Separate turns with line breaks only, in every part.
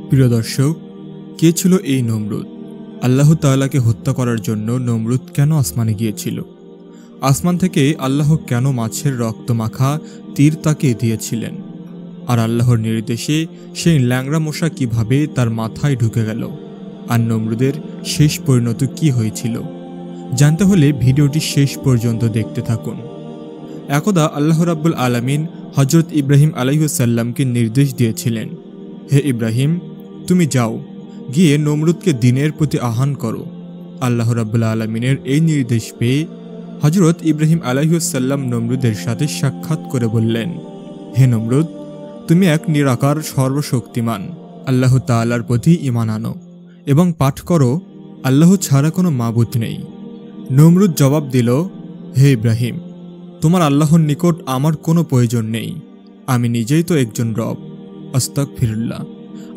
প্রিয় দর্শক, কে ছিল এই নমরুদ? আল্লাহ তাআলাকে হত্যা করার জন্য নমরুদ কেন আসমানে গিয়েছিল? আসমান থেকে আল্লাহ কেন মাছের রক্ত মাখা তীর তাকে দিয়েছিলেন? আর আল্লাহর নির্দেশে সেই ল্যাংড়া মশা কিভাবে তার মাথায় ঢুকে গেল? আর নমরুদের শেষ পরিণতি কি হয়েছিল? জানতে হলে ভিডিওটি শেষ পর্যন্ত দেখতে থাকুন। একদা আল্লাহ রাব্বুল আলামিন হযরত ইব্রাহিম আলাইহিসসালামকে নির্দেশ দিয়েছিলেন, হে ইব্রাহিম, তুমি যাও, গিয়ে নমরুদকে দ্বীনের প্রতি আহ্বান করো। আল্লাহ রাব্বুল আলামিনের এই নির্দেশ পেয়ে হযরত ইব্রাহিম আলাইহিসসালাম নমরুদের সাথে সাক্ষাৎ করে বললেন, হে নমরুদ, তুমি এক নিরাকার সর্বশক্তিমান আল্লাহ তাআলার প্রতি ঈমান আনো এবং পাঠ করো, আল্লাহ ছাড়া কোনো মাবুদ নেই। নমরুদ জবাব দিল, হে ইব্রাহিম, তোমার আল্লাহর নিকট আমার কোনো প্রয়োজন নেই, আমি নিজেই তো একজন রব, আস্তাগফিরুল্লাহ।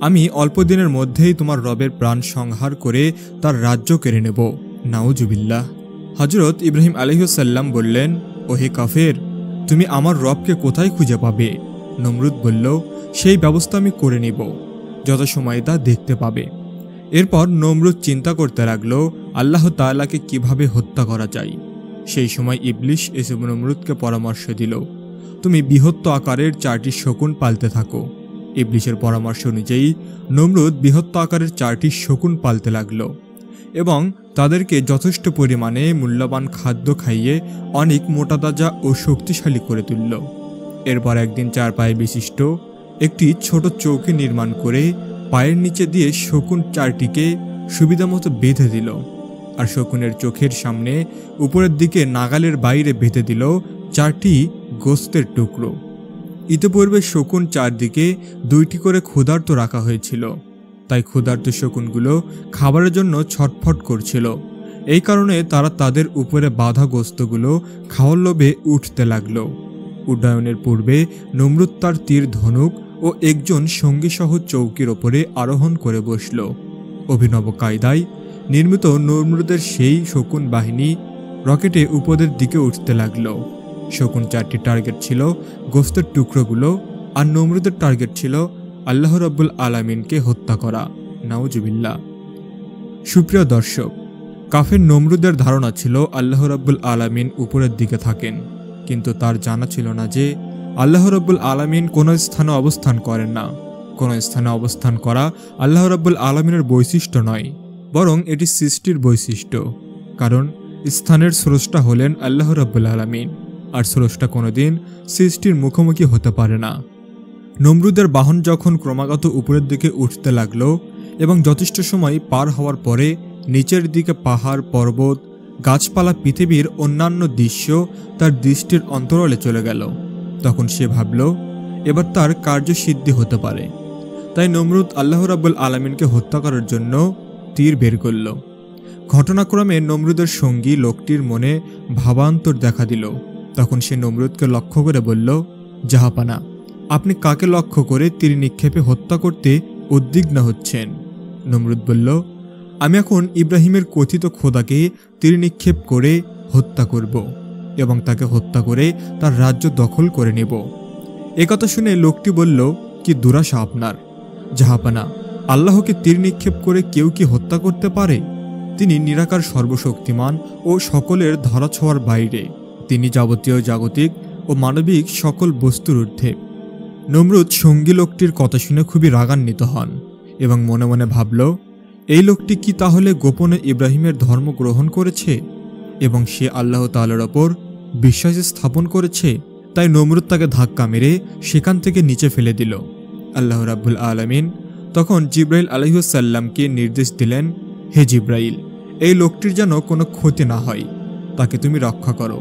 আমি অল্প দিনের মধ্যেই তোমার রবের প্রাণ সংহার করে তার রাজ্য কেড়ে নেব, নাউজুবিল্লাহ। হযরত ইব্রাহিম আলাইহিসসালাম বললেন, ওহে কাফের, তুমি আমার রবকে কোথায় খুঁজে পাবে? নমরুদ বলল, সেই ব্যবস্থা আমি করে নিব, যত সময় তা দেখতে পাবে। এরপর নমরুদ চিন্তা করতে লাগলো আল্লাহ তাআলাকে কিভাবে হত্যা করা যায়। সেই সময় ইবলিশ এসে নমরুদকে পরামর্শ দিল, তুমি বৃহত্ত আকারের 4টি শকুন পালতে থাকো। ইবলিশের পরামর্শ অনুযায়ী নমরুদ বৃহত্ত আকারের 4টি শকুন পালতে লাগলো এবং তাদেরকে যথেষ্ট পরিমাণে মূল্যবান খাদ্য খাইয়ে অনেক মোটাতাজা ও শক্তিশালী করে তুলল। এরপর একদিন 4 পায়ে বিশিষ্ট একটি ছোট চৌকি নির্মাণ করে পায়ের নিচে দিয়ে শকুন 4টিকে সুবিধামতো বেঁধে দিল, আর শকুনের চোখের সামনে উপরের দিকে নাগালের বাইরে বেঁধে দিল 4টি গোস্তের টুকরো। ইতিপূর্বে শকুন 4 দিকে 2টি করে ক্ষুধার্ত রাখা হয়েছিল, তাই ক্ষুধার্ত শকুনগুলো খাবারের জন্য ছটফট করছিল। এই কারণে তারা তাদের উপরে বাঁধা গোস্তগুলো খাওয়ার লোভে উঠতে লাগল। উড্ডয়নের পূর্বে নমরুদ তার তীর ধনুক ও একজন সঙ্গীসহ চৌকির ওপরে আরোহণ করে বসল। অভিনব কায়দায় নির্মিত নমরুদের সেই শকুন বাহিনী রকেটে উপরের দিকে উঠতে লাগল। শকুন 4টি টার্গেট ছিল গোস্তের টুকরোগুলো, আর নমরুদের টার্গেট ছিল আল্লাহ রাব্বুল আলামিনকে হত্যা করা, নাউজুবিল্লাহ। সুপ্রিয় দর্শক, কাফের নমরুদের ধারণা ছিল আল্লাহ রাব্বুল আলামিন উপরের দিকে থাকেন, কিন্তু তার জানা ছিল না যে আল্লাহ রাব্বুল আলামিন কোনো স্থানে অবস্থান করেন না। কোনো স্থানে অবস্থান করা আল্লাহ রাব্বুল আলামিনের বৈশিষ্ট্য নয়, বরং এটি সৃষ্টির বৈশিষ্ট্য। কারণ স্থানের স্রষ্টা হলেন আল্লাহ রাব্বুল আলামিন, আর স্রষ্টা কোনোদিন সৃষ্টির মুখোমুখি হতে পারে না। নমরুদের বাহন যখন ক্রমাগত উপরের দিকে উঠতে লাগলো এবং যথেষ্ট সময় পার হওয়ার পরে নিচের দিকে পাহাড়, পর্বত, গাছপালা, পৃথিবীর অন্যান্য দৃশ্য তার দৃষ্টির অন্তরালে চলে গেল, তখন সে ভাবল এবার তার কার্যসিদ্ধি হতে পারে। তাই নমরুদ আল্লাহ রাব্বুল আলামিনকে হত্যা করার জন্য তীর বের করল। ঘটনাক্রমে নমরুদের সঙ্গী লোকটির মনে ভাবান্তর দেখা দিল। তখন সে নমরুদকে লক্ষ্য করে বলল, জাহাপানা, আপনি কাকে লক্ষ্য করে তীর নিক্ষেপে হত্যা করতে উদ্বিগ্ন হচ্ছেন? নমরুদ বলল, আমি এখন ইব্রাহিমের কথিত খোদাকে তীর নিক্ষেপ করে হত্যা করব এবং তাকে হত্যা করে তার রাজ্য দখল করে নেব। একথা শুনে লোকটি বলল, কি দুরাশা আপনার? জাহাপানা, আল্লাহকে তীর নিক্ষেপ করে কেউ কি হত্যা করতে পারে? তিনি নিরাকার সর্বশক্তিমান ও সকলের ধরাছোঁয়ার বাইরে। তিনি যাবতীয় জাগতিক ও মানবিক সকল বস্তুর ঊর্ধ্বে। নমরুদ সঙ্গী লোকটির কথা শুনে খুবই রাগান্বিত হন এবং মনে মনে ভাবল, এই লোকটি কি তাহলে গোপনে ইব্রাহিমের ধর্ম গ্রহণ করেছে এবং সে আল্লাহ তাআলার ওপর বিশ্বাস স্থাপন করেছে? তাই নমরুদ তাকে ধাক্কা মেরে সেখান থেকে নিচে ফেলে দিল। আল্লাহ রাব্বুল আলামিন তখন জিব্রাইল আলাইহিসসালামকে নির্দেশ দিলেন, হে জিব্রাইল, এই লোকটির যেন কোনো ক্ষতি না হয়, তাকে তুমি রক্ষা করো।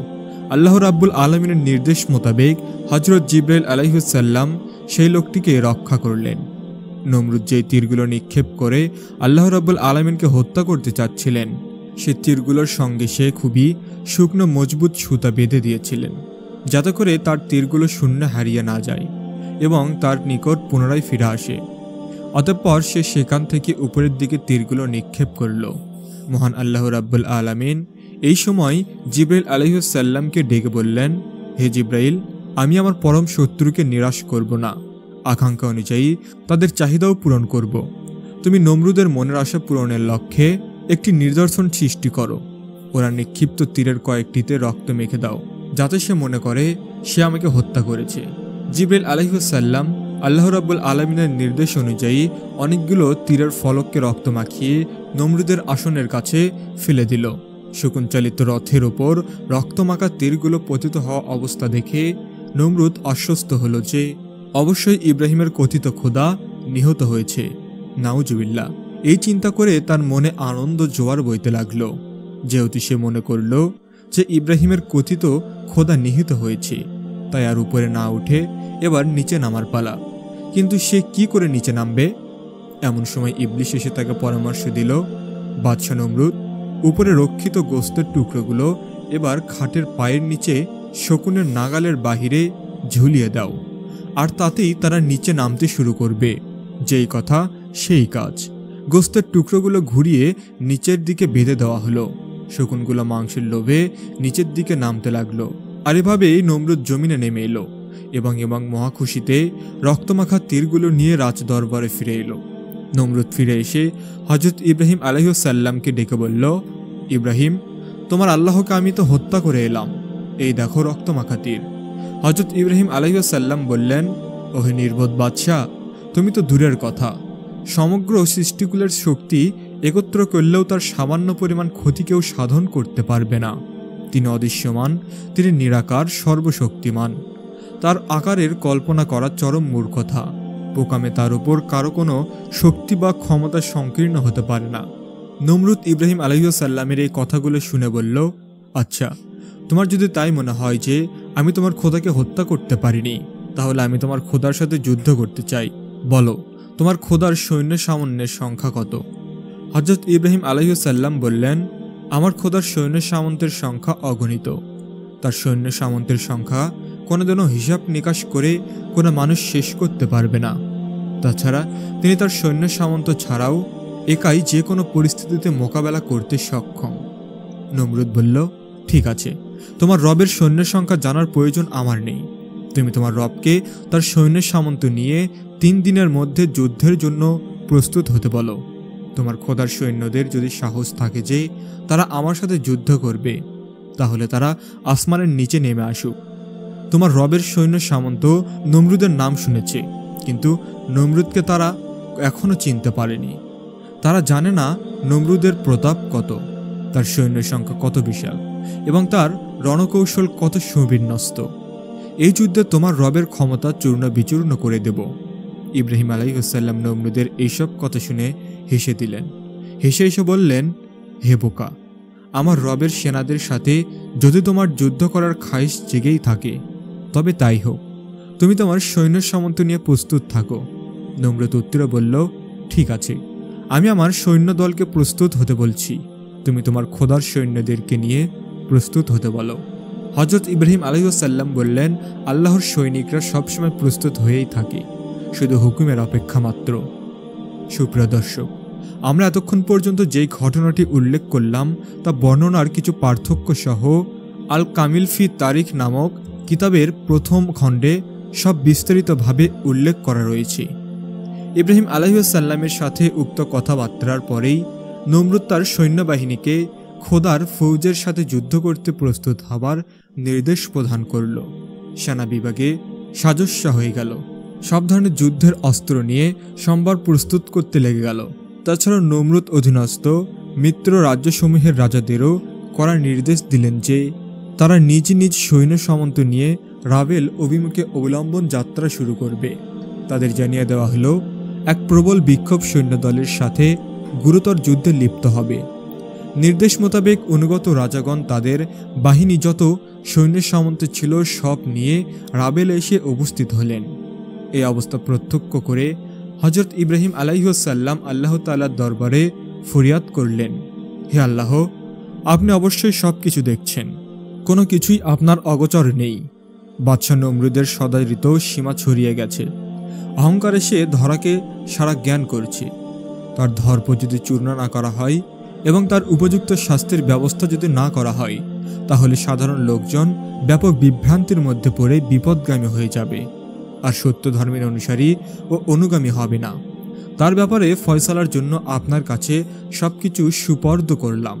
আল্লাহ রাব্বুল আলামিনের নির্দেশ মোতাবেক হযরত জিব্রাইল আলাইহিসসালাম সেই লোকটিকে রক্ষা করলেন। নমরুদ যে তীরগুলো নিক্ষেপ করে আল্লাহ রাব্বুল আলামিনকে হত্যা করতে চাচ্ছিলেন, সে তীরগুলোর সঙ্গে সে খুবই শুকনো মজবুত সুতা বেঁধে দিয়েছিলেন, যাতে করে তার তীরগুলো শূন্যে হারিয়ে না যায় এবং তার নিকট পুনরায় ফিরে আসে। অতঃপর সে সেখান থেকে উপরের দিকে তীরগুলো নিক্ষেপ করল। মহান আল্লাহ রাব্বুল আলামিন এই সময় জিব্রাইল আলাইহিসসালামকে ডেকে বললেন, হে জিব্রাইল, আমি আমার পরম শত্রুকে নিরাশ করব না, আকাঙ্ক্ষা অনুযায়ী তাদের চাহিদাও পূরণ করব। তুমি নমরুদের মনের আশা পূরণের লক্ষ্যে একটি নিদর্শন সৃষ্টি করো। ওরা নিক্ষিপ্ত তীরের কয়েকটিতে রক্ত মেখে দাও, যাতে সে মনে করে সে আমাকে হত্যা করেছে। জিবরিল আলাইহিসসালাম আল্লাহ রাব্বুল আলামিনের নির্দেশ অনুযায়ী অনেকগুলো তীরের ফলককে রক্ত মাখিয়ে নমরুদের আসনের কাছে ফেলে দিল। শকুনচালিত রথের ওপর রক্তমাখা তীরগুলো পতিত হওয়া অবস্থা দেখে নমরুদ আশ্বস্ত হল যে অবশ্যই ইব্রাহিমের কথিত খোদা নিহত হয়েছে। নাউজুবিল্লাহ। এই চিন্তা করে তার মনে আনন্দ জোয়ার বইতে লাগলো, যেহেতু সে মনে করল যে ইব্রাহিমের কথিত খোদা নিহত হয়েছে, তাই আর উপরে না উঠে এবার নিচে নামার পালা। কিন্তু সে কি করে নিচে নামবে? এমন সময় ইবলিস এসে তাকে পরামর্শ দিল, বাদশা নমরুদ, উপরে রক্ষিত গোস্তের টুকরোগুলো এবার খাটের পায়ের নিচে শকুনের নাগালের বাহিরে ঝুলিয়ে দাও, আর তাতেই তারা নিচে নামতে শুরু করবে। যেই কথা সেই কাজ। গোস্তের টুকরোগুলো ঘুরিয়ে নিচের দিকে বেঁধে দেওয়া হলো। শকুনগুলো মাংসের লোভে নিচের দিকে নামতে লাগলো। আর এভাবেই নমরুদ জমিনে নেমে এলো এবং মহাখুশিতে রক্তমাখা তীরগুলো নিয়ে রাজ দরবারে ফিরে এলো। নমরুদ ফিরে এসে হযরত ইব্রাহিম আলাইহিসসালামকে ডেকে বলল, ইব্রাহিম, তোমার আল্লাহকে আমি তো হত্যা করে এলাম, এই দেখো রক্তমাখা তীর। হযরত ইব্রাহিম আলাইহিসসালাম বললেন, ওহে নির্বোধ বাদশাহ, তুমি তো দূরের কথা, সমগ্র সৃষ্টিকুলের শক্তি একত্র করলেও তার সামান্য পরিমাণ ক্ষতি কেউ সাধন করতে পারবে না। তিনি অদৃশ্যমান, তিনি নিরাকার, সর্বশক্তিমান। তার আকারের কল্পনা করা চরম মূর্খতা। পোকামে তার উপর কারো কোনো শক্তি বা ক্ষমতা সংকীর্ণ হতে পারে না। নমরুদ ইব্রাহিম আলাইহিসসালামের এই কথাগুলো শুনে বলল, আচ্ছা, তোমার যদি তাই মনে হয় যে আমি তোমার খোদাকে হত্যা করতে পারিনি, তাহলে আমি তোমার খোদার সাথে যুদ্ধ করতে চাই। বলো, তোমার খোদার সৈন্য সামন্তের সংখ্যা কত? হযরত ইব্রাহিম আলাইহিসসালাম বললেন, আমার খোদার সৈন্য সামন্তের সংখ্যা অগণিত। তার সৈন্য সামন্তের সংখ্যা কোনোদিনও হিসাব নিকাশ করে কোনো মানুষ শেষ করতে পারবে না। তাছাড়া তিনি তার সৈন্য সামন্ত ছাড়াও একাই যে কোনো পরিস্থিতিতে মোকাবেলা করতে সক্ষম। নমরুদ বলল, ঠিক আছে, তোমার রবের সৈন্যের সংখ্যা জানার প্রয়োজন আমার নেই। তুমি তোমার রবকে তার সৈন্যের সামন্ত নিয়ে 3 দিনের মধ্যে যুদ্ধের জন্য প্রস্তুত হতে বলো। তোমার খোদার সৈন্যদের যদি সাহস থাকে যে তারা আমার সাথে যুদ্ধ করবে, তাহলে তারা আসমানের নিচে নেমে আসুক। তোমার রবের সৈন্য সামন্ত নমরুদের নাম শুনেছে, কিন্তু নমরুদকে তারা এখনো চিনতে পারেনি। তারা জানে না নমরুদের প্রতাপ কত, তার সৈন্য সংখ্যা কত বিশাল এবং তার রণকৌশল কত সুবিন্যস্ত। এই যুদ্ধে তোমার রবের ক্ষমতা চূর্ণ বিচূর্ণ করে দেব। ইব্রাহিম আলাইহিসসালাম নমরুদের এইসব কথা শুনে হেসে দিলেন। হেসে এসে বললেন, হে বোকা, আমার রবের সেনাদের সাথে যদি তোমার যুদ্ধ করার খায়েশ জেগেই থাকে, তবে তাই হোক, তুমি তোমার সৈন্য সামন্ত নিয়ে প্রস্তুত থাকো। নমরুদ উত্তরে বলল, ঠিক আছে, আমি আমার সৈন্য দলকে প্রস্তুত হতে বলছি, তুমি তোমার খোদার সৈন্যদেরকে নিয়ে প্রস্তুত হতে বলো। হযরত ইব্রাহিম আলাইহিসসালাম বললেন, আল্লাহর সৈনিকরা সবসময় প্রস্তুত হয়েই থাকে, শুধু হুকুমের অপেক্ষা মাত্র। সুপ্রিয় দর্শক, আমরা এতক্ষণ পর্যন্ত যেই ঘটনাটি উল্লেখ করলাম তা বর্ণনার কিছু পার্থক্য সহ আল কামিল ফি তারিখ নামক কিতাবের প্রথম খণ্ডে সব বিস্তারিতভাবে উল্লেখ করা রয়েছে। ইব্রাহিম আলাইহিসসালামের সাথে উক্ত কথাবার্তার পরেই নমরুদ তার সৈন্যবাহিনীকে খোদার ফৌজের সাথে যুদ্ধ করতে প্রস্তুত হবার নির্দেশ প্রদান করল। সেনা বিভাগে সাজস্যা হয়ে গেল। সব ধরনের যুদ্ধের অস্ত্র নিয়ে সম্ভার প্রস্তুত করতে লেগে গেল। তাছাড়া নমরুদ অধীনস্থ মিত্র রাজ্যসমূহের রাজাদেরও করার নির্দেশ দিলেন যে তারা নিজ নিজ সৈন্য সামন্ত নিয়ে রাভেল অভিমুখে অবলম্বন যাত্রা শুরু করবে। তাদের জানিয়ে দেওয়া হলো, এক প্রবল বিক্ষোভ সৈন্য দলের সাথে গুরুতর যুদ্ধে লিপ্ত হবে। নির্দেশ মোতাবেক অনুগত রাজাগণ তাদের বাহিনী যত সৈন্য সামন্ত ছিল সব নিয়ে রাভেল এসে উপস্থিত হলেন। এই অবস্থা প্রত্যক্ষ করে হযরত ইব্রাহিম আলাইহিসসালাম আল্লাহ তাআলার দরবারে ফরিয়াদ করলেন, হে আল্লাহ, আপনি অবশ্যই সব কিছু দেখছেন, কোনো কিছুই আপনার অগোচর নেই। বাদশাহ নমরুদের সদাহৃত সীমা ছড়িয়ে গেছে। অহংকারে সে ধরাকে সারা জ্ঞান করছে। তার ধর্প যদি চূর্ণ না করা হয় এবং তার উপযুক্ত শাস্তির ব্যবস্থা যদি না করা হয়, তাহলে সাধারণ লোকজন ব্যাপক বিভ্রান্তির মধ্যে পড়ে বিপদগামী হয়ে যাবে, আর সত্য ধর্মের অনুসারী ও অনুগামী হবে না। তার ব্যাপারে ফয়সালার জন্য আপনার কাছে সবকিছু সুপর্দ করলাম।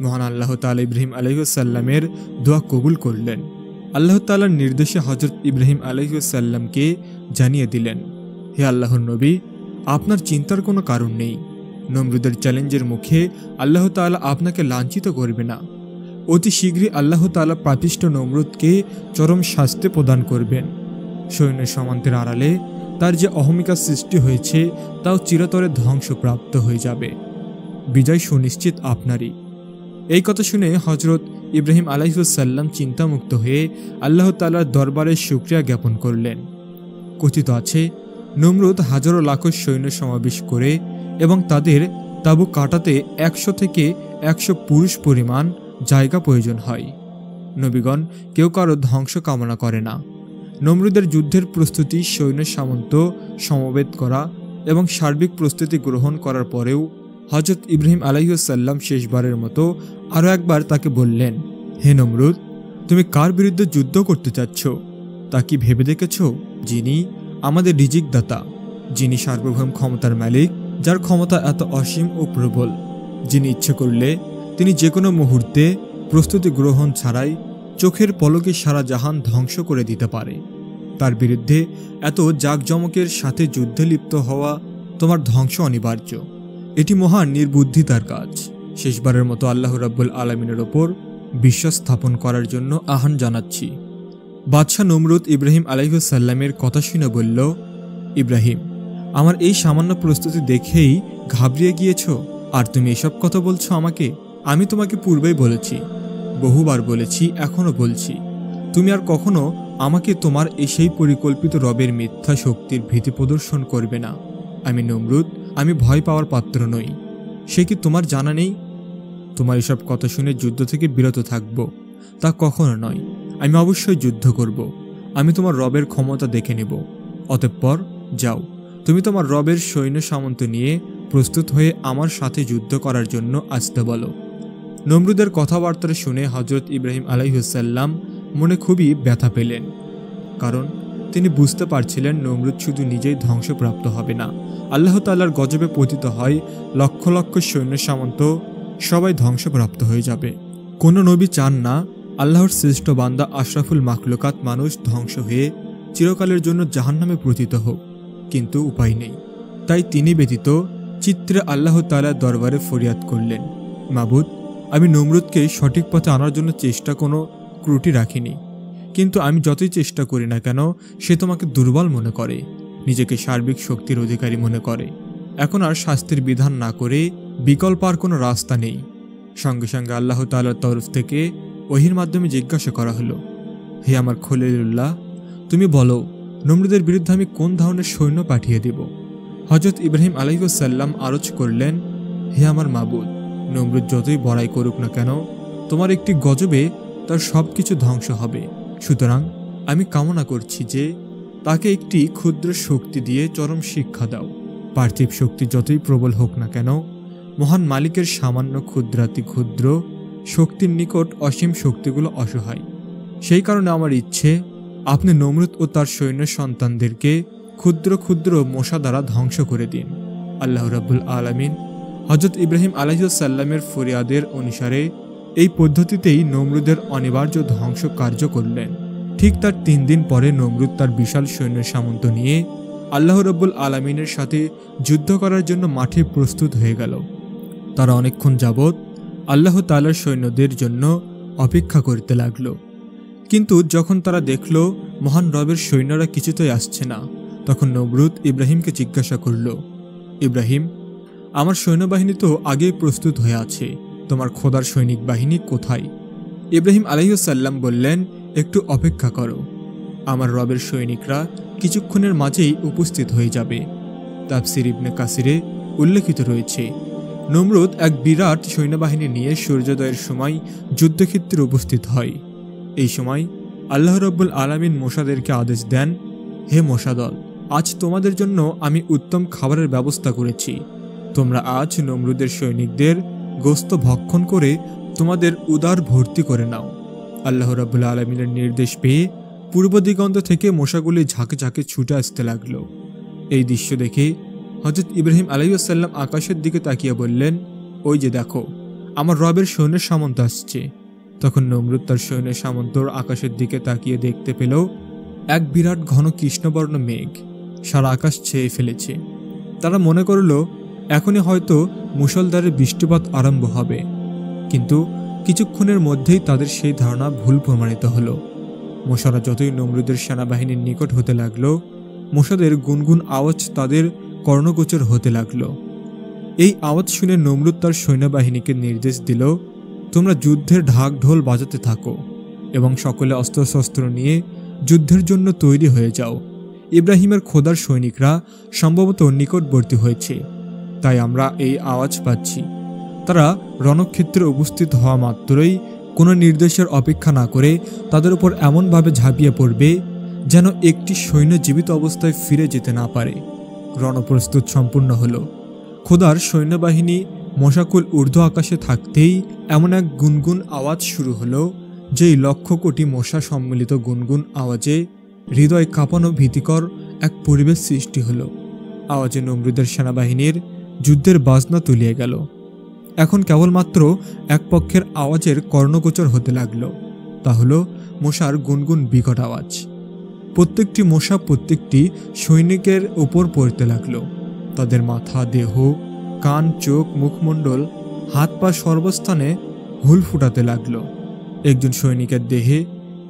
মহান আল্লাহ তাআলা ইব্রাহিম আলাইহিসসালামের দোয়া কবুল করলেন। আল্লাহ তাআলার নির্দেশে হযরত ইব্রাহিম আলাইহিসসালামকে জানিয়ে দিলেন, হে আল্লাহর নবী, আপনার চিন্তার কোনো কারণ নেই। নমরুদের চ্যালেঞ্জের মুখে আল্লাহ তাআলা আপনাকে লাঞ্ছিত করবে না। অতি শীঘ্রই আল্লাহ তাআলা পাপিষ্ঠ নমরুদকে চরম শাস্তি প্রদান করবেন। সৈন্য সামন্তের আড়ালে তার যে অহমিকা সৃষ্টি হয়েছে তাও চিরতরে ধ্বংসপ্রাপ্ত হয়ে যাবে। বিজয় সুনিশ্চিত আপনারই। এই কথা শুনে হযরত ইব্রাহিম আলাইহিসসালাম চিন্তামুক্ত হয়ে আল্লাহ তাআলার দরবারে শুকরিয়া জ্ঞাপন করলেন। কথিত আছে, নমরুদ হাজারো লাখো সৈন্য সমাবেশ করে এবং তাদের তাঁবু কাটাতে 100 থেকে 100 পুরুষ পরিমাণ জায়গা প্রয়োজন হয়। নবীগণ কেউ কারো ধ্বংস কামনা করে না। নমরুদের যুদ্ধের প্রস্তুতি, সৈন্য সামন্ত সমবেত করা এবং সার্বিক প্রস্তুতি গ্রহণ করার পরেও হযরত ইব্রাহিম আলাইহিসসালাম শেষবারের মতো আরও একবার তাকে বললেন, হে নমরুদ, তুমি কার বিরুদ্ধে যুদ্ধ করতে চাচ্ছ তা কি ভেবে দেখেছ? যিনি আমাদের রিজিক দাতা, যিনি সার্বভৌম ক্ষমতার মালিক, যার ক্ষমতা এত অসীম ও প্রবল, যিনি ইচ্ছে করলে তিনি যে কোনো মুহূর্তে প্রস্তুতি গ্রহণ ছাড়াই চোখের পলকে সারা জাহান ধ্বংস করে দিতে পারে। তার বিরুদ্ধে এত জাঁকজমকের সাথে যুদ্ধে লিপ্ত হওয়া তোমার ধ্বংস অনিবার্য। এটি মহান নির্বুদ্ধিতার কাজ। শেষবারের মতো আল্লাহ রাব্বুল আলামিনের ওপর বিশ্বাস স্থাপন করার জন্য আহ্বান জানাচ্ছি। বাদশাহ নমরুদ ইব্রাহিম আলাইহিসসালামের কথা শুনে বলল, ইব্রাহিম, আমার এই সামান্য প্রস্তুতি দেখেই ঘাবড়িয়ে গিয়েছ, আর তুমি এসব কথা বলছো আমাকে? আমি তোমাকে পূর্বেই বলেছি, বহুবার বলেছি, এখনো বলছি, তুমি আর কখনো আমাকে তোমার সেই পরিকল্পিত রবের মিথ্যা শক্তির ভীতি প্রদর্শন করবে না। আমি নমরুদ, আমি ভয় পাওয়ার পাত্র নই। সে কি তোমার জানা নেই? তোমার এসব কথা শুনে যুদ্ধ থেকে বিরত থাকব তা কখনো নয়। আমি অবশ্যই যুদ্ধ করব। আমি তোমার রবের ক্ষমতা দেখে নেব। অতঃপর যাও, তুমি তোমার রবের সৈন্য সামন্ত নিয়ে প্রস্তুত হয়ে আমার সাথে যুদ্ধ করার জন্য আসতে বলো। নমরুদের কথাবার্তা শুনে হযরত ইব্রাহিম আলাইহিসসালাম মনে খুবই ব্যথা পেলেন, কারণ তিনি বুঝতে পারছিলেন নমরুদ শুধু নিজেই ধ্বংসপ্রাপ্ত হবে না, আল্লাহ তাআলার গজবে পতিত হয় লক্ষ লক্ষ সৈন্য সামন্ত সবাই ধ্বংসপ্রাপ্ত হয়ে যাবে। কোনো নবী চান না আল্লাহর শ্রেষ্ঠ বান্দা আশরাফুল মাখলুকাত মানুষ ধ্বংস হয়ে চিরকালের জন্য জাহান্নামে পতিত হোক, কিন্তু উপায় নেই। তাই তিনি ব্যতীত চিত্রে আল্লাহ তাআলার দরবারে ফরিয়াদ করলেন, মাবুদ, আমি নমরুদকে সঠিক পথে আনার জন্য চেষ্টা কোনো ত্রুটি রাখিনি, কিন্তু আমি যতই চেষ্টা করি না কেন সে তোমাকে দুর্বল মনে করে, নিজেকে সার্বিক শক্তির অধিকারী মনে করে। এখন আর শাস্তির বিধান না করে বিকল্প আর কোনো রাস্তা নেই। সঙ্গে সঙ্গে আল্লাহ তাআলার তরফ থেকে ওহীর মাধ্যমে জিজ্ঞাসা করা হলো, হে আমার খলিলুল্লাহ, তুমি বলো নমরুদের বিরুদ্ধে আমি কোন ধরনের সৈন্য পাঠিয়ে দেব? হযরত ইব্রাহিম আলাইহিসসালাম আরজ করলেন, হে আমার মাবুদ, নমরুদ যতই বড়াই করুক না কেন তোমার একটি গজবে তার সব কিছু ধ্বংস হবে। সুতরাং আমি কামনা করছি যে তাকে একটি ক্ষুদ্র শক্তি দিয়ে চরম শিক্ষা দাও। পার্থিব শক্তি যতই প্রবল হোক না কেন মহান মালিকের সামান্য ক্ষুদ্রাতি ক্ষুদ্র শক্তির নিকট অসীম শক্তিগুলো অসহায়। সেই কারণে আমার ইচ্ছে আপনি নমরুদ ও তার সৈন্য সন্তানদেরকে ক্ষুদ্র ক্ষুদ্র মশা দ্বারা ধ্বংস করে দিন। আল্লাহ রাব্বুল আলামিন হযরত ইব্রাহিম আলাইহিসসালামের ফরিয়াদের অনুসারে এই পদ্ধতিতেই নমরুদের অনিবার্য ধ্বংস কার্য করলেন। ঠিক তার 3 দিন পরে নমরুদ তার বিশাল সৈন্য সামন্ত নিয়ে আল্লাহ রাব্বুল আলামিনের সাথে যুদ্ধ করার জন্য মাঠে প্রস্তুত হয়ে গেল। তারা অনেকক্ষণ যাবৎ আল্লাহ তাআলার সৈন্যদের জন্য অপেক্ষা করতে লাগলো, কিন্তু যখন তারা দেখল মহান রবের সৈন্যরা কিছুতেই আসছে না, তখন নমরুদ ইব্রাহিমকে জিজ্ঞাসা করল, ইব্রাহিম, আমার সৈন্যবাহিনী তো আগেই প্রস্তুত হয়ে আছে, তোমার খোদার সৈনিক বাহিনী কোথায়? ইব্রাহিম আলাইহিসসালাম বললেন, একটু অপেক্ষা করো, আমার রবের সৈনিকরা কিছুক্ষণের মাঝেই উপস্থিত হয়ে যাবে। তাফসির ইবনে কাসিরে উল্লেখিত রয়েছে, নমরুদ এক বিরাট সৈন্যবাহিনী নিয়ে সূর্যোদয়ের সময় যুদ্ধক্ষেত্রে উপস্থিত হয়। এই সময় আল্লাহ রাব্বুল আলামিন মশাদেরকে আদেশ দেন, হে মশাদল, আজ তোমাদের জন্য আমি উত্তম খাবারের ব্যবস্থা করেছি। তোমরা আজ নমরুদের সৈনিকদের গোস্ত ভক্ষণ করে তোমাদের উদার ভর্তি করে নাও। আল্লাহ রাব্বুল আলামিনের নির্দেশ পেয়ে পূর্ব দিগন্ত থেকে মশাগুলি ঝাঁকে ঝাঁকে ছুটে আসতে লাগলো। এই দৃশ্য দেখে হযরত ইব্রাহিম আলাইহিসসালাম আকাশের দিকে তাকিয়ে বললেন, ওই যে দেখো, আমার রবের সৈন্যের সামন্ত আসছে। তখন নমরুদ তার সৈন্যের সামন্তর আকাশের দিকে তাকিয়ে দেখতে পেল এক বিরাট ঘন কৃষ্ণবর্ণ মেঘ সারা আকাশ ছেয়ে ফেলেছে। তারা মনে করল এখনই হয়তো মুষলধারে বৃষ্টিপাত আরম্ভ হবে, কিন্তু কিছুক্ষণের মধ্যেই তাদের সেই ধারণা ভুল প্রমাণিত হলো। মোশারা যতই নমরুদের সেনাবাহিনীর নিকট হতে লাগলো, মোশাদের গুনগুন আওয়াজ তাদের কর্ণগোচর হতে লাগলো। এই আওয়াজ শুনে নমরুদ তার সৈন্যবাহিনীকে নির্দেশ দিল, তোমরা যুদ্ধের ঢাক ঢোল বাজাতে থাকো এবং সকলে অস্ত্রশস্ত্র নিয়ে যুদ্ধের জন্য তৈরি হয়ে যাও। ইব্রাহিমের খোদার সৈনিকরা সম্ভবত নিকটবর্তী হয়েছে, তাই আমরা এই আওয়াজ পাচ্ছি। তারা রণক্ষেত্রে উপস্থিত হওয়া মাত্রই কোনো নির্দেশের অপেক্ষা না করে তাদের উপর এমনভাবে ঝাঁপিয়ে পড়বে যেন একটি সৈন্য জীবিত অবস্থায় ফিরে যেতে না পারে। রণপ্রস্তুত সম্পূর্ণ হলো। খোদার সৈন্যবাহিনী মশাকুল ঊর্ধ্ব আকাশে থাকতেই এমন এক গুনগুন আওয়াজ শুরু হলো, যেই লক্ষ কোটি মশা সম্মিলিত গুনগুন আওয়াজে হৃদয় কাঁপানো ভীতিকর এক পরিবেশ সৃষ্টি হলো। আওয়াজে নমরুদের সেনাবাহিনীর যুদ্ধের বাজনা তুলিয়ে গেল। এখন কেবলমাত্র এক পক্ষের আওয়াজের কর্ণগোচর হতে লাগল, তা হলো মশার গুনগুন বিকট আওয়াজ। প্রত্যেকটি মশা প্রত্যেকটি সৈনিকের উপর পড়তে লাগলো। তাদের মাথা, দেহ, কান, চোখ, মুখমণ্ডল, হাত পা সর্বস্থানে হুল ফুটাতে লাগলো। একজন সৈনিকের দেহে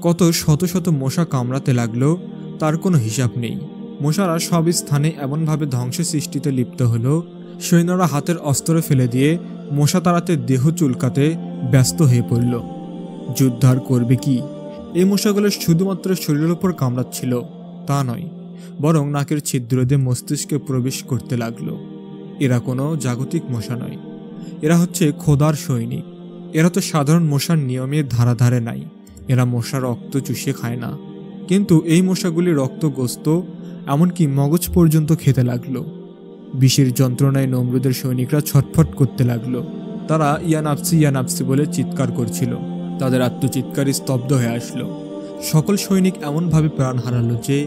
কত শত শত মশা কামড়াতে লাগলো তার কোনো হিসাব নেই। মশারা সব স্থানে এমনভাবে ধ্বংস সৃষ্টিতে লিপ্ত হলো, সৈন্যরা হাতের অস্ত্র ফেলে দিয়ে মশা তাড়াতে দেহ চুলকাতে ব্যস্ত হয়ে পড়ল। যুদ্ধ আর করবে কি? এই মশাগুলো শুধুমাত্র শরীরের উপর কামড়াচ্ছিল তা নয়, বরং নাকের ছিদ্র দিয়ে মস্তিষ্কে প্রবেশ করতে লাগলো। এরা কোনো জাগতিক মশা নয়, এরা হচ্ছে খোদার সৈনিক। এরা তো সাধারণ মশার নিয়মের ধারাধারে নাই। এরা মশা রক্ত চুষে খায় না, কিন্তু এই মশাগুলি রক্ত, গোস্ত, এমনকি মগজ পর্যন্ত খেতে লাগলো। বিষের যন্ত্রণায় নমরুদের সৈনিকরা ছটফট করতে লাগলো। তারা ইয়া নাফসি বলে চিৎকার করছিল। তাদের আত্মচিৎকার স্তব্ধ হয়ে আসলো। সকল সৈনিক এমনভাবে প্রাণ হারালো যে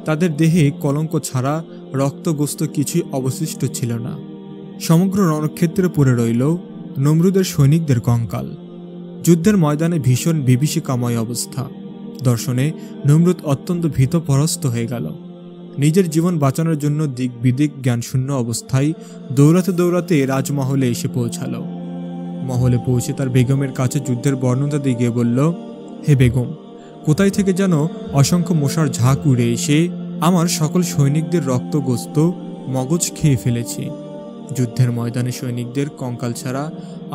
তাদের দেহে কলঙ্ক ছাড়া রক্তগোস্ত কিছুই অবশিষ্ট ছিল না। সমগ্র রণক্ষেত্রে পড়ে রইল নমরুদের সৈনিকদের কঙ্কাল। যুদ্ধের ময়দানে ভীষণ বিভীষিকাময় অবস্থা। দর্শনে নমরুদ অত্যন্ত ভীতপরস্ত হয়ে গেল। নিজের জীবন বাঁচানোর জন্য দিক বিদিক জ্ঞানশূন্য অবস্থায় দৌড়াতে দৌড়াতে রাজমহলে এসে পৌঁছালো। মহলে পৌঁছে তার বেগমের কাছে যুদ্ধের বর্ণনা দিয়ে গিয়ে বলল, হে বেগম, কোথায় থেকে যেন অসংখ্য মশার ঝাঁক উড়ে এসে আমার সকল সৈনিকদের রক্তগোস্ত মগজ খেয়ে ফেলেছে। যুদ্ধের ময়দানে সৈনিকদের কঙ্কাল ছাড়া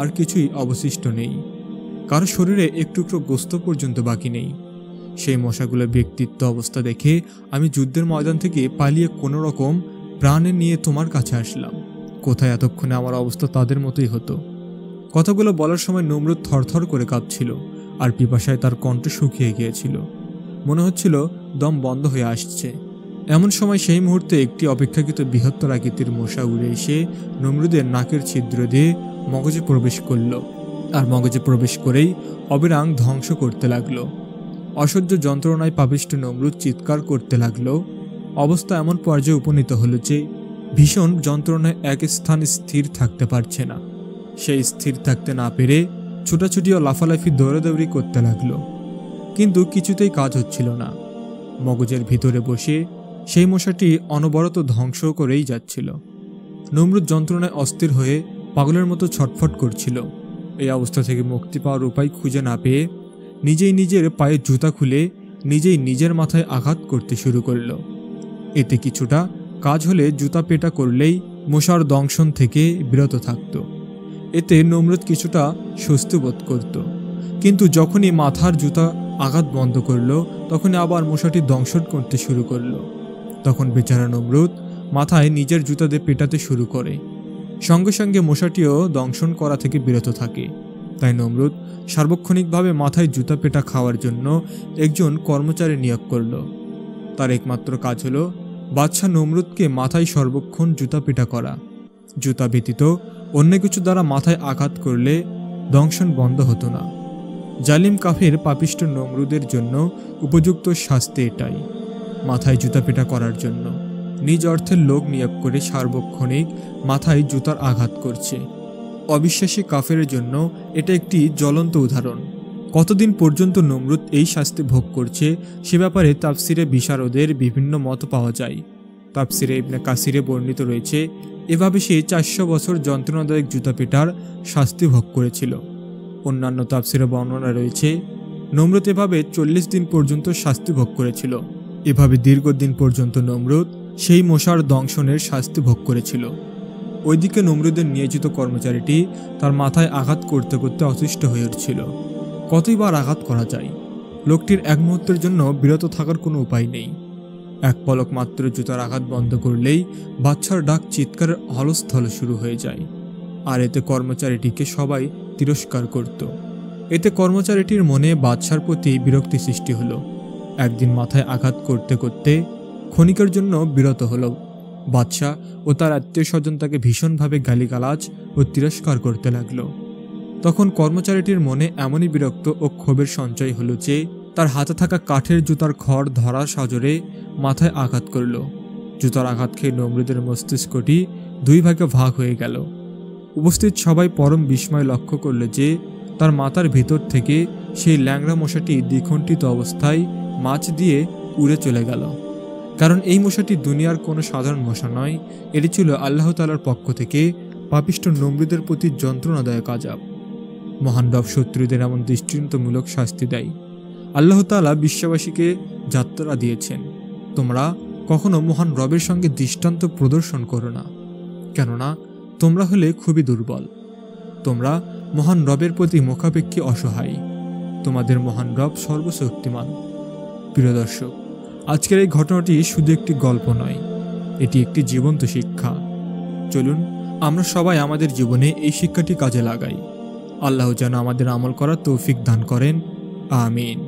আর কিছুই অবশিষ্ট নেই। কারো শরীরে এক টুকরো গোস্ত পর্যন্ত বাকি নেই। সেই মশাগুলোর ব্যক্তিত্ব অবস্থা দেখে আমি যুদ্ধের ময়দান থেকে পালিয়ে কোনো রকম প্রাণে নিয়ে তোমার কাছে আসলাম। কোথায় এতক্ষণে আমার অবস্থা তাদের মতোই হতো। কথাগুলো বলার সময় নমরুদ থরথর করে কাঁপছিল, আর পিপাসায় তার কণ্ঠ শুকিয়ে গিয়েছিল। মনে হচ্ছিল দম বন্ধ হয়ে আসছে। এমন সময় সেই মুহূর্তে একটি অপেক্ষাকৃত বৃহত্তর আকৃতির মশা উড়ে এসে নমরুদের নাকের ছিদ্র দিয়ে মগজে প্রবেশ করল, আর মগজে প্রবেশ করেই অবিরাং ধ্বংস করতে লাগলো। অসহ্য যন্ত্রণায় পাপিষ্ঠ নমরুদ চিৎকার করতে লাগলো। অবস্থা এমন পর্যায়ে উপনীত হলো যে ভীষণ যন্ত্রণায় এক স্থানে স্থির থাকতে পারছে না। সেই স্থির থাকতে না পেরে ছোটাছুটি ও লাফালাফি দৌড়াদৌড়ি করতে লাগলো, কিন্তু কিছুতেই কাজ হচ্ছিল না। মগজের ভিতরে বসে সেই মশাটি অনবরত ধ্বংস করেই যাচ্ছিল। নমরুদ যন্ত্রণায় অস্থির হয়ে পাগলের মতো ছটফট করছিল। এই অবস্থা থেকে মুক্তি পাওয়ার উপায় খুঁজে না পেয়ে নিজেই নিজের পায়ে জুতা খুলে নিজেই নিজের মাথায় আঘাত করতে শুরু করল। এতে কিছুটা কাজ হলে জুতা পেটা করলেই মশার দংশন থেকে বিরত থাকত। এতে নমরুদ কিছুটা স্বস্তি বোধ করত, কিন্তু যখনই মাথার জুতা আঘাত বন্ধ করল তখনই আবার মশাটি দংশন করতে শুরু করল। তখন বেচারা নমরুদ মাথায় নিজের জুতা দিয়ে পেটাতে শুরু করে। সঙ্গে সঙ্গে মশাটিও দংশন করা থেকে বিরত থাকে। তাই নমরুদ সার্বক্ষণিকভাবে মাথায় জুতা পেটা খাওয়ার জন্য একজন কর্মচারী নিয়োগ করল। তার একমাত্র কাজ হলো বাদশাহ নমরুদকে মাথায় সর্বক্ষণ জুতা পেটা করা। জুতা ব্যতীত অন্য কিছু দ্বারা মাথায় আঘাত করলে দংশন বন্ধ হতো না। জালিম কাফের পাপিষ্ঠ নমরুদের জন্য উপযুক্ত শাস্তি এটাই, মাথায় জুতা পেটা করার জন্য। নিজ অর্থের লোক নিয়োগ করে সার্বক্ষণিক মাথায় জুতার আঘাত করছে। অবিশ্বাসী কাফেরের জন্য এটা একটি জ্বলন্ত উদাহরণ। কতদিন পর্যন্ত নমরুদ এই শাস্তি ভোগ করছে সে ব্যাপারে তাফসিরে বিশারদের বিভিন্ন মত পাওয়া যায়। তাফসিরে ইবনে কাসিরে বর্ণিত রয়েছে, এভাবে সে 400 বছর যন্ত্রণাদায়ক জুতা পেটার শাস্তি ভোগ করেছিল। অন্যান্য তাফসিরে বর্ণনা রয়েছে, নমরুদ এভাবে 40 দিন পর্যন্ত শাস্তি ভোগ করেছিল। এভাবে দীর্ঘদিন পর্যন্ত নমরুদ সেই মশার দংশনের শাস্তি ভোগ করেছিল। ওইদিকে নমরুদের নিয়োজিত কর্মচারীটি তার মাথায় আঘাত করতে করতে অতিষ্ঠ হয়ে উঠছিল। কতইবার আঘাত করা যায়? লোকটির এক মুহূর্তের জন্য বিরত থাকার কোনো উপায় নেই। এক পলক মাত্র জুতার আঘাত বন্ধ করলেই বাচ্চার ডাক চিৎকারের হলস্থল শুরু হয়ে যায়। আর এতে কর্মচারীটিকে সবাই তিরস্কার করত। এতে কর্মচারীটির মনে বাদশার প্রতি বিরক্তি সৃষ্টি হলো। একদিন মাথায় আঘাত করতে করতে ক্ষণিকের জন্য বিরত হলো। বাদশা ও তার আত্মীয় স্বজন তাকে ভীষণভাবে গালিগালাজ ও তিরস্কার করতে লাগলো। তখন কর্মচারীটির মনে এমনই বিরক্ত ও ক্ষোভের সঞ্চয় হলো যে তার হাতে থাকা কাঠের জুতার খড় ধরা সাজরে মাথায় আঘাত করল। জুতার আঘাত খেয়ে নমরুদের মস্তিষ্কটি 2 ভাগে ভাগ হয়ে গেল। উপস্থিত সবাই পরম বিস্ময় লক্ষ্য করল যে তার মাথার ভিতর থেকে সেই ল্যাংড়া মশাটি দ্বিখণ্ডিত অবস্থায় মাছ দিয়ে উড়ে চলে গেল। কারণ এই মশাটি দুনিয়ার কোনো সাধারণ মশা নয়, এটি ছিল আল্লাহ তাআলার পক্ষ থেকে পাপিষ্ঠ নমরুদের প্রতি যন্ত্রণাদায়ক আযাব। মহান রব শত্রুদের এমন দৃষ্টান্তমূলক শাস্তি দেয়। আল্লাহ তাআলা বিশ্ববাসীকে যাত্রা দিয়েছেন, তোমরা কখনো মহান রবের সঙ্গে দৃষ্টান্ত প্রদর্শন করো না, কেননা তোমরা হলে খুবই দুর্বল। তোমরা মহান রবের প্রতি মুখাপেক্ষী অসহায়। তোমাদের মহান রব সর্বশক্তিমান। প্রিয় দর্শক, আজকের এই ঘটনাটি শুধু একটি গল্প নয়, এটি একটি জীবন্ত শিক্ষা। চলুন আমরা সবাই আমাদের জীবনে এই শিক্ষাটি কাজে লাগাই। আল্লাহ যেন আমাদের আমল করার তৌফিক দান করেন। আমিন।